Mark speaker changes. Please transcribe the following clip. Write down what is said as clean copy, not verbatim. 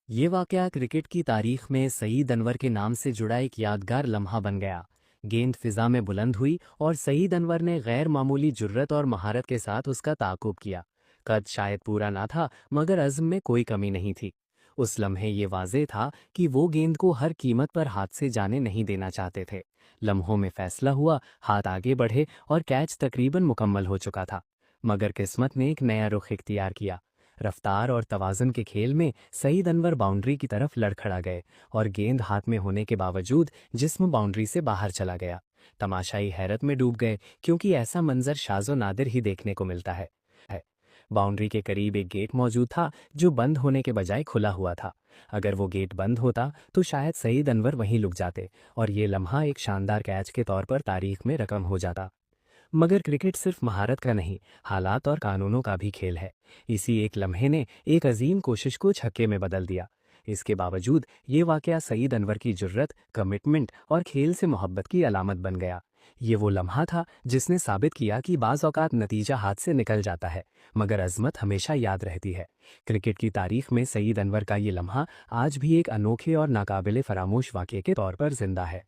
Speaker 1: ये वाकया क्रिकेट की तारीख में सईद अनवर के नाम से जुड़ा एक यादगार लम्हा बन गया। गेंद फिजा में बुलंद हुई और सईद अनवर ने गैर मामूली जुर्रत और महारत के साथ उसका ताक़ुब किया। कद शायद पूरा ना था, मगर अज़्म में कोई कमी नहीं थी। उस लम्हे ये वाज़ेह था कि वो गेंद को हर कीमत पर हाथ से जाने नहीं देना चाहते थे। लम्हों में फैसला हुआ, हाथ आगे बढ़े और कैच तकरीबन मुकम्मल हो चुका था। मगर किस्मत ने एक नया रुख इख्तियार किया। रफ्तार और तवाज़ुन के खेल में सईद अनवर बाउंड्री की तरफ लड़खड़ा गए और गेंद हाथ में होने के बावजूद जिस्म बाउंड्री से बाहर चला गया। तमाशाई हैरत में डूब गए, क्योंकि ऐसा मंजर शाज़ो नादिर ही देखने को मिलता है। बाउंड्री के करीब एक गेट मौजूद था जो बंद होने के बजाय खुला हुआ था। अगर वो गेट बंद होता तो शायद सईद अनवर वहीं लुक जाते और ये लम्हा एक शानदार कैच के तौर पर तारीख में रकम हो जाता। मगर क्रिकेट सिर्फ महारत का नहीं, हालात और कानूनों का भी खेल है। इसी एक लम्हे ने एक अजीम कोशिश को छक्के में बदल दिया। इसके बावजूद ये वाकया सईद अनवर की जुर्रत, कमिटमेंट और खेल से मोहब्बत की अलामत बन गया। ये वो लम्हा था जिसने साबित किया कि बाज़ औक़ात नतीजा हाथ से निकल जाता है, मगर अज़मत हमेशा याद रहती है। क्रिकेट की तारीख में सईद अनवर का ये लम्हा आज भी एक अनोखे और नाकाबिले फरामोश वाक़ये के तौर पर जिंदा है।